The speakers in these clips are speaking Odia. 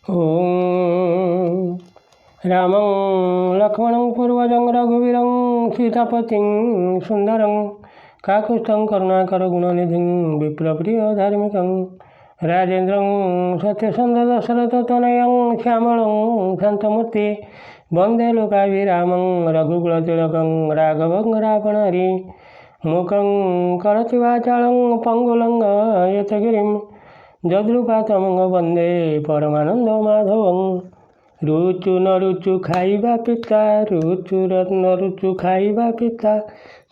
ॐ रामं लक्ष्मणं पूर्वजं रघुवीरं सीतापतिं सुन्दरं काकुत्स्थं करुणाकर गुणनिधिं विप्लवप्रियधार्मिकं राजेन्द्रं सत्यसन्ध दशरथतनयं श्यामलं शान्तमूर्ति वन्दे लोकाभिरामं रघुकुलतिलकं राघवं रावणहरि मूकं करोति वाचालं पङ्गुलं यतगिरिं ଯଦୃପାତମଙ୍ଗ ବନ୍ଦେ ପରମାନନ୍ଦ ମାଧବଂ। ରୁଚୁ ନ ରୁଚୁ ଖାଇବା ପିତା, ରୁଚୁ ନ ରୁଚୁ ଖାଇବା ପିତା,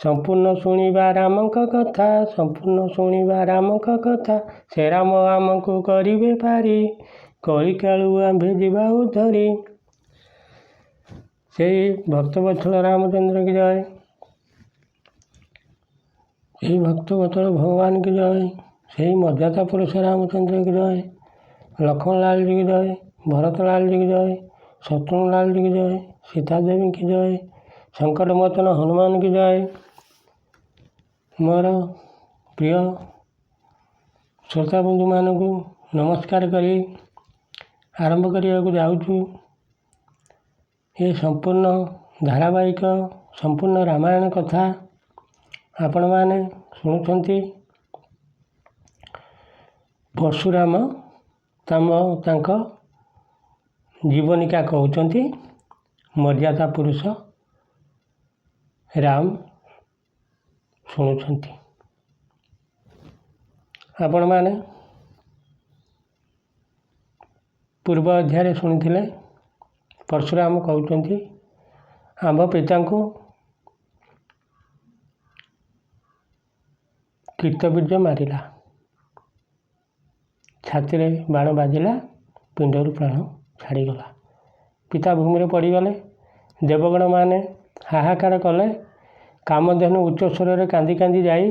ସମ୍ପୂର୍ଣ୍ଣ ଶୁଣିବା ରାମଙ୍କ କଥା, ସମ୍ପୂର୍ଣ୍ଣ ଶୁଣିବା ରାମଙ୍କ କଥା। ସେ ରାମ ଆମକୁ କରିବେ ପାରି, କଳିକାଳୁ ଆମ୍ଭେ ଯିବା ଉଦ୍ଧରି। ସେଇ ଭକ୍ତବତ୍ସଳ ରାମଚନ୍ଦ୍ର କି ଜୟ, ସେଇ ଭକ୍ତବତ୍ସଳ ଭଗବାନ କି ଜୟ, ସେହି ମର୍ଯ୍ୟାଦା ପୁରୁଷ ରାମଚନ୍ଦ୍ର କି ଜୟ, ଲକ୍ଷ୍ମଣଲାଲ जी की जय, भरतलाल जी की जय, शत्रुघ्नलाल जी की जय, सीतादेवी की जय, संकटमोचन हनुमान की जय। मोर प्रिय श्रोताबंधुମାନଙ୍କୁ ନମସ୍କାର କରି ଆରମ୍ଭ କରିବାକୁ ଯାଉଛୁ। ଏ ସମ୍ପୂର୍ଣ୍ଣ ଧାରାବାହିକ ସମ୍ପୂର୍ଣ୍ଣ ରାମାୟଣ କଥା ଆପଣମାନେ ଶୁଣୁଛନ୍ତି। ପରଶୁରାମ ତାଙ୍କ ଜୀବନିକା କହୁଛନ୍ତି, ମର୍ଯ୍ୟାଦା ପୁରୁଷ ରାମ ଶୁଣୁଛନ୍ତି। ଆପଣମାନେ ପୂର୍ବ ଅଧ୍ୟାୟରେ ଶୁଣିଥିଲେ, ପରଶୁରାମ କହୁଛନ୍ତି ଆମ୍ଭ ପିତାଙ୍କୁ କୀର୍ତ୍ତବୀର୍ଯ୍ୟ ମାରିଲା, ଛାତିରେ ବାଣ ବାଜିଲା, ପିଣ୍ଡରୁ ପ୍ରାଣ ଛାଡ଼ିଗଲା। ପିତା ଭୂମିରେ ପଡ଼ିଗଲେ। ଦେବଗଣମାନେ ହାହାକାର କଲେ। କାମଧେନୁ ଉଚ୍ଚ ସ୍ୱରରେ କାନ୍ଦି କାନ୍ଦି ଯାଇ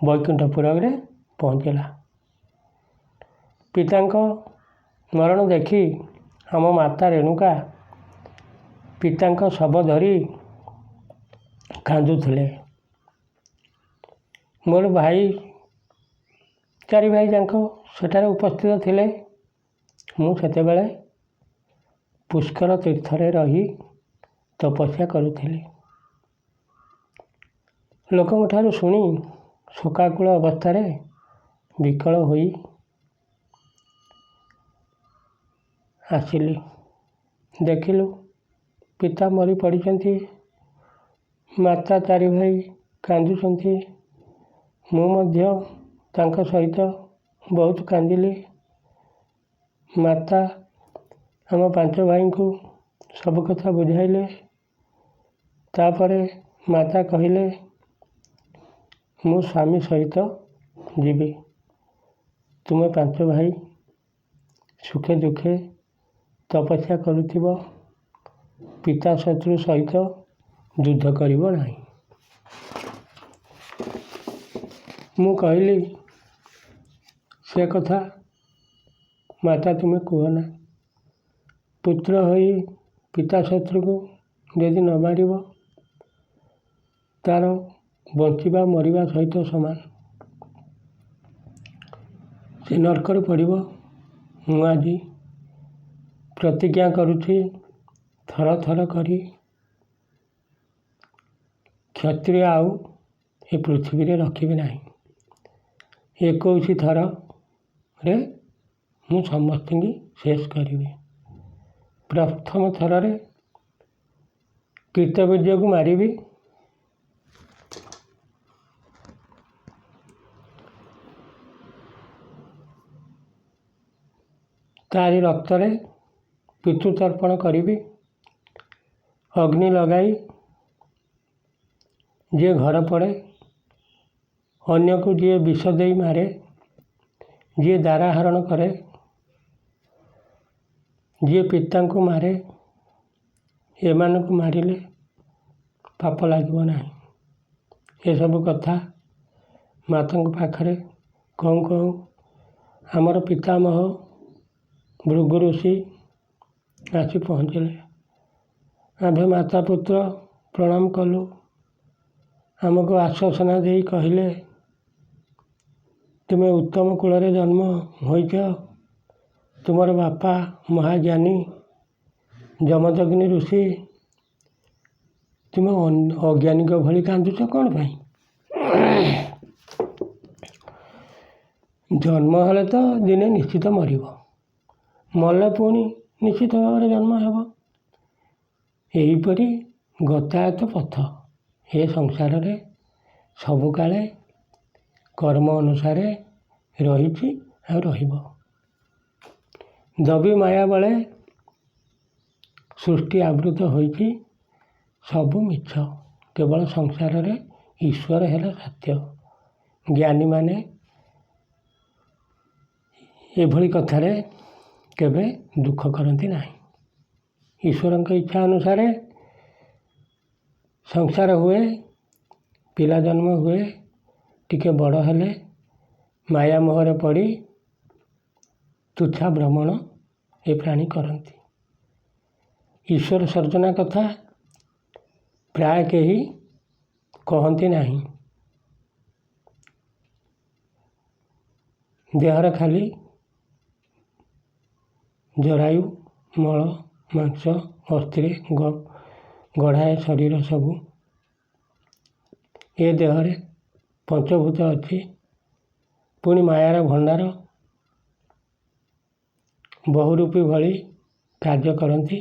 ବୈକୁଣ୍ଠପୁରରେ ପହଞ୍ଚିଲା। ପିତାଙ୍କ ମରଣ ଦେଖି ଆମ ମାତା ରେଣୁକା ପିତାଙ୍କ ଶବ ଧରି କାନ୍ଦୁଥିଲେ। ମୋର ଭାଇ, ଚାରି ଭାଇ ଯାକ ସେଠାରେ ଉପସ୍ଥିତ ଥିଲେ। ମୁଁ ସେତେବେଳେ ପୁଷ୍କର ତୀର୍ଥରେ ରହି ତପସ୍ୟା କରୁଥିଲି। ଲୋକଙ୍କ ଠାରୁ ଶୁଣି ଶୋକାକୁଳ ଅବସ୍ଥାରେ ବିକଳ ହୋଇ ଆସିଲି। ଦେଖିଲୁ ପିତା ମରି ପଡ଼ିଛନ୍ତି, ମାତା ଚାରି ଭାଇ କାନ୍ଦୁଛନ୍ତି। ମୁଁ ମଧ୍ୟ ତାଙ୍କ ସହିତ ବହୁତ କାନ୍ଦିଲି। ମାତା ଆମ ପାଞ୍ଚ ଭାଇଙ୍କୁ ସବୁ କଥା ବୁଝାଇଲେ। ତାପରେ ମାତା କହିଲେ, ମୁଁ ସ୍ୱାମୀ ସହିତ ଯିବି। ତୁମେ ପାଞ୍ଚ ଭାଇ ସୁଖେ ଦୁଃଖେ ତପସ୍ୟା କରୁଥିବ, ପିତା ଶତ୍ରୁ ସହିତ ଯୁଦ୍ଧ କରିବ ନାହିଁ। ମୁଁ କହିଲି, ସେ କଥା ମାତା ତୁମେ କୁହ ନା। ପୁତ୍ର ହୋଇ ପିତା ଶତ୍ରୁକୁ ଯଦି ନ ମାରିବ, ତାର ବଞ୍ଚିବା ମରିବା ସହିତ ସମାନ। ସେ ନର୍କରେ ପଡ଼ିବ। ମୁଁ ଆଜି ପ୍ରତିଜ୍ଞା କରୁଛି, ଥର ଥର କରି କ୍ଷତ୍ରିୟ ଆଉ ଏ ପୃଥିବୀରେ ରଖିବି ନାହିଁ। 21 ଥରରେ ମୁଁ ସମସ୍ତଙ୍କୁ ଶେଷ କରିବି। ପ୍ରଥମ ଥରରେ କୀର୍ତ୍ତବୀର୍ଯ୍ୟକୁ ମାରିବି। ତାରି ରକ୍ତରେ ପିତୃତର୍ପଣ କରିବି। ଅଗ୍ନି ଲଗାଇ ଯିଏ ଘର ପଡ଼େ, ଅନ୍ୟକୁ ଯିଏ ବିଷ ଦେଇ ମାରେ, ଯିଏ ଦାରା ହରଣ କରେ, ଯିଏ ପିତାଙ୍କୁ ମାରେ, ଏମାନଙ୍କୁ ମାରିଲେ ପାପ ଲାଗିବ ନାହିଁ। ଏସବୁ କଥା ମାତାଙ୍କ ପାଖରେ କହୁଁ କହୁଁ ଆମର ପିତାମହ ଭୃଗୁ ଋଷି ଆସି ପହଞ୍ଚିଲେ। ଆମ୍ଭେ ମାତା ପୁତ୍ର ପ୍ରଣାମ କଲୁ। ଆମକୁ ଆଶ୍ୱାସନା ଦେଇ କହିଲେ, ତୁମେ ଉତ୍ତମ କୂଳରେ ଜନ୍ମ ହୋଇଛ, ତୁମର ବାପା ମହାଜ୍ଞାନୀ ଯମଦଗ୍ନି ଋଷି, ତୁମେ ଅଜ୍ଞାନୀଙ୍କ ଭଳି କାନ୍ଦୁଛ କ'ଣ ପାଇଁ? ଜନ୍ମ ହେଲେ ତ ଦିନେ ନିଶ୍ଚିତ ମରିବ, ମଲେ ପୁଣି ନିଶ୍ଚିତ ଭାବରେ ଜନ୍ମ ହେବ। ଏହିପରି ଗତାୟତ ପଥ ଏ ସଂସାରରେ ସବୁ କାଳେ କର୍ମ ଅନୁସାରେ ରହିଛି ଆଉ ରହିବ। ଦବି ମାୟା ବଳେ ସୃଷ୍ଟି ଆବୃତ ହୋଇଛି, ସବୁ ମିଛ, କେବଳ ସଂସାରରେ ଈଶ୍ୱର ହେଲେ ସତ୍ୟ। ଜ୍ଞାନୀମାନେ ଏଭଳି କଥାରେ କେବେ ଦୁଃଖ କରନ୍ତି ନାହିଁ। ଈଶ୍ୱରଙ୍କ ଇଚ୍ଛା ଅନୁସାରେ ସଂସାର ହୁଏ, ପିଲା ଜନ୍ମ ହୁଏ, ଟିକେ ବଡ଼ ହେଲେ ମାୟା ମୋହରେ ପଡ଼ି ତୁଚ୍ଛା ଭ୍ରମଣ ଏ ପ୍ରାଣୀ କରନ୍ତି। ଈଶ୍ୱର ସର୍ଜନା କଥା ପ୍ରାୟ କେହି କହନ୍ତି ନାହିଁ। ଦେହରେ ଖାଲି ଜରାୟୁ, ମଳ, ମାଂସ, ଅସ୍ଥିରେ ଗଢ଼ାଏ ଶରୀର ସବୁ। ଏ ଦେହରେ ପଞ୍ଚଭୂତ ଅଛି, ପୁଣି ମାୟାର ଭଣ୍ଡାର ବହୁରୂପୀ ଭଳି କାର୍ଯ୍ୟ କରନ୍ତି।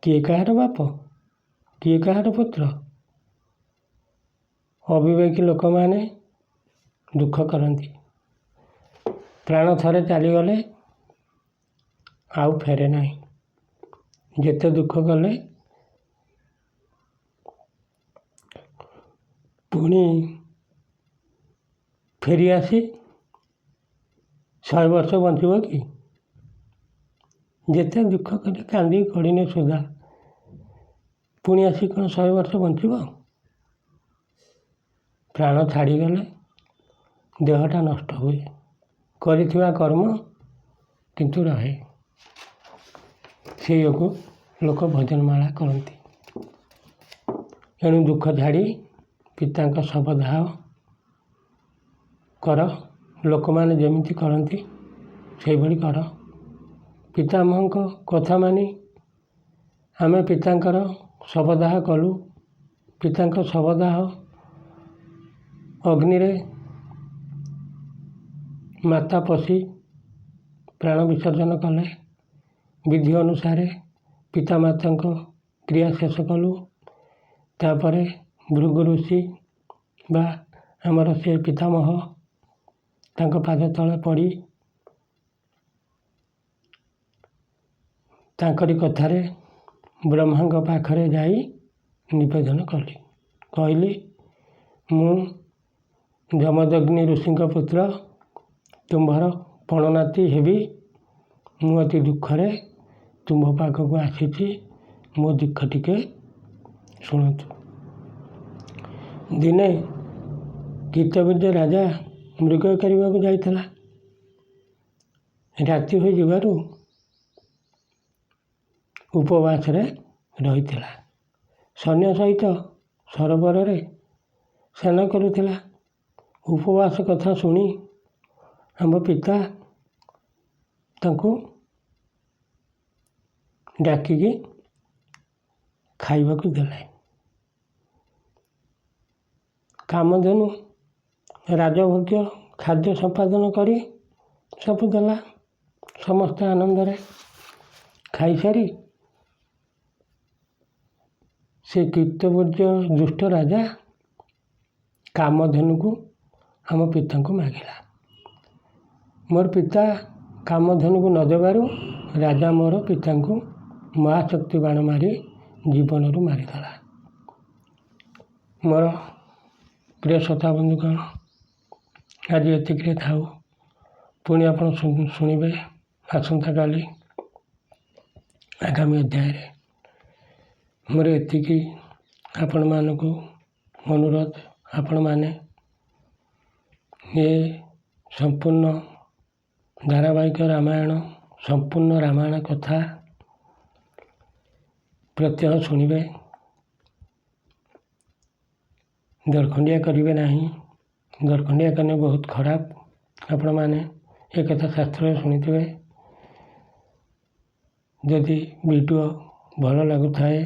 କିଏ କାହାର ବାପ, କିଏ କାହାର ପୁତ୍ର। ଅବିବେକୀ ଲୋକମାନେ ଦୁଃଖ କରନ୍ତି। ପ୍ରାଣ ଥରେ ଚାଲିଗଲେ ଆଉ ଫେରେ ନାହିଁ। ଯେତେ ଦୁଃଖ କଲେ ପୁଣି ଫେରିଆସି 100 ବର୍ଷ ବଞ୍ଚିବ କି? ଯେତେ ଦୁଃଖ କରି କାନ୍ଦି ଗଡ଼ିନେ ସୁଦ୍ଧା ପୁଣି ଆସି କ'ଣ 100 ବର୍ଷ ବଞ୍ଚିବ? ପ୍ରାଣ ଛାଡ଼ିଗଲେ ଦେହଟା ନଷ୍ଟ ହୁଏ, କରିଥିବା କର୍ମ କିନ୍ତୁ ରହେ। ସେଇକୁ ଲୋକ ଭଜନମାଳା କରନ୍ତି। ଏଣୁ ଦୁଃଖ ଛାଡ଼ି ପିତାଙ୍କ ଶବଦାହ କର। ଲୋକମାନେ ଯେମିତି କରନ୍ତି ସେଇଭଳି କର। ପିତାମହଙ୍କ କଥା ମାନି ଆମେ ପିତାଙ୍କର ଶବଦାହ କଲୁ। ପିତାଙ୍କ ଶବଦାହ ଅଗ୍ନିରେ ମାତା ପଶି ପ୍ରାଣ ବିସର୍ଜନ କଲେ। ବିଧି ଅନୁସାରେ ପିତାମାତାଙ୍କ କ୍ରିୟା ଶେଷ କଲୁ। ତାପରେ ଭୃଗୁ ଋଷି ବା ଆମର ସେ ପିତାମହ ତାଙ୍କ ପାଦ ତଳେ ପଡ଼ି ତାଙ୍କରି କଥାରେ ବ୍ରହ୍ମାଙ୍କ ପାଖରେ ଯାଇ ନିବେଦନ କଲି। କହିଲି, ମୁଁ ଯମଦଗ୍ନି ଋଷିଙ୍କ ପୁତ୍ର, ତୁମ୍ଭର ପଣନାତି ହେବି। ମୁଁ ଅତି ଦୁଃଖରେ ତୁମ୍ଭ ପାଖକୁ ଆସିଛି, ମୋ ଦୁଃଖ ଟିକେ ଶୁଣନ୍ତୁ। ଦିନେ କୀର୍ତ୍ତବୀର୍ଯ୍ୟ ରାଜା ମୃଗ କରିବାକୁ ଯାଇଥିଲା। ରାତି ହୋଇଯିବାରୁ ଉପବାସରେ ରହିଥିଲା। ସୈନ୍ୟ ସହିତ ସରୋବରରେ ସ୍ନାନ କରୁଥିଲା। ଉପବାସ କଥା ଶୁଣି ଆମ ପିତା ତାଙ୍କୁ ଡାକିକି ଖାଇବାକୁ ଦେଲେ। କାମଧେନୁ ରାଜଭୋଗ୍ୟ ଖାଦ୍ୟ ସମ୍ପାଦନ କରି ସବୁ ଦେଲା। ସମସ୍ତେ ଆନନ୍ଦରେ ଖାଇସାରି ସେ କୀର୍ତ୍ତବୀର୍ଯ୍ୟ ଦୁଷ୍ଟ ରାଜା କାମଧେନୁକୁ ଆମ ପିତାଙ୍କୁ ମାଗିଲା। ମୋର ପିତା କାମଧେନୁକୁ ନ ଦେବାରୁ ରାଜା ମୋର ପିତାଙ୍କୁ ମହାଶକ୍ତି ବାଣ ମାରି ଜୀବନରୁ ମାରିଦେଲା। ମୋର ପ୍ରିୟ ଶ୍ରୋତା ବନ୍ଧୁଗଣ, ଆଜି ଏତିକିରେ ଥାଉ। ପୁଣି ଆପଣ ଶୁଣିବେ ଆସନ୍ତାକାଲି ଆଗାମୀ ଅଧ୍ୟାୟରେ। ମୋର ଏତିକି ଆପଣମାନଙ୍କୁ ଅନୁରୋଧ, ଆପଣମାନେ ଏ ସମ୍ପୂର୍ଣ୍ଣ ଧାରାବାହିକ ରାମାୟଣ, ସମ୍ପୂର୍ଣ୍ଣ ରାମାୟଣ କଥା ପ୍ରତ୍ୟହ ଶୁଣିବେ। ଦରଖଣ୍ଡିଆ କରିବେ ନାହିଁ। ଦରଖଣ୍ଡିଆ କଲେ ବହୁତ ଖରାପ। ଆପଣମାନେ ଏ କଥା ଶାସ୍ତ୍ରରେ ଶୁଣିଥିବେ। ଯଦି ଭିଡ଼ିଓ ଭଲ ଲାଗୁଥାଏ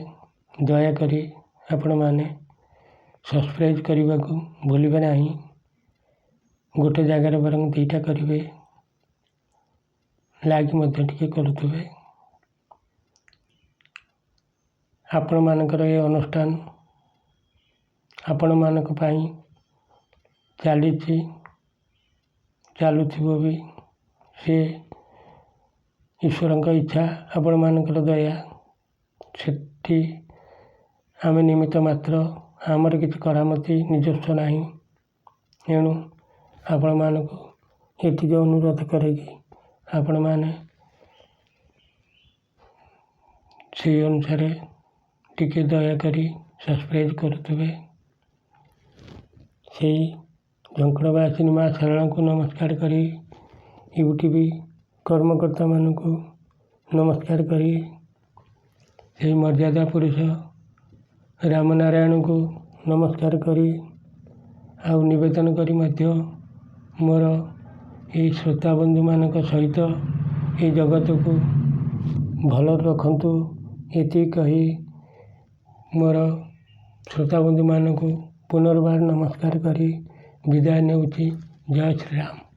ଦୟାକରି ଆପଣମାନେ ସବସ୍କ୍ରାଇବ୍ କରିବାକୁ ଭୁଲିବେ ନାହିଁ। ଗୋଟେ ଜାଗାରେ ବରଂ ଦୁଇଟା କରିବେ, ଲାଇକ୍ ମଧ୍ୟ ଟିକେ କରୁଥିବେ। ଆପଣମାନଙ୍କର ଏ ଅନୁଷ୍ଠାନ ଆପଣମାନଙ୍କ ପାଇଁ ଚାଲିଛି, ଚାଲୁଥିବ ବି। ସେ ଈଶ୍ୱରଙ୍କ ଇଚ୍ଛା, ଆପଣମାନଙ୍କର ଦୟା। ସେଠି ଆମେ ନିମିତ୍ତ ମାତ୍ର, ଆମର କିଛି କରାମତି ନିଜସ୍ୱ ନାହିଁ। ଏଣୁ ଆପଣମାନଙ୍କୁ ଏତିକି ଅନୁରୋଧ କରେକି ଆପଣମାନେ ସେଇ ଅନୁସାରେ ଟିକେ ଦୟାକରି ସବସ୍କ୍ରାଇବ୍ କରୁଥିବେ। ସେଇ ଝଙ୍କଡ଼ବାସିନୀ ମା ଶାରଳାଙ୍କୁ ନମସ୍କାର କରି, ୟୁଟ୍ୟୁବ୍ କର୍ମକର୍ତ୍ତାମାନଙ୍କୁ ନମସ୍କାର କରି, ସେଇ ମର୍ଯ୍ୟାଦା ପୁରୁଷ ରାମନାରାୟଣଙ୍କୁ ନମସ୍କାର କରି, ଆଉ ନିବେଦନ କରି ମଧ୍ୟ ମୋର ଏଇ ଶ୍ରୋତାବନ୍ଧୁମାନଙ୍କ ସହିତ ଏଇ ଜଗତକୁ ଭଲରେ ରଖନ୍ତୁ। ଏତିକି କହି ମୋର ଶ୍ରୋତାବନ୍ଧୁମାନଙ୍କୁ ପୁନର୍ବାର ନମସ୍କାର କରି ବିଦାୟ ନେଉଛି। ଜୟ ଶ୍ରୀରାମ।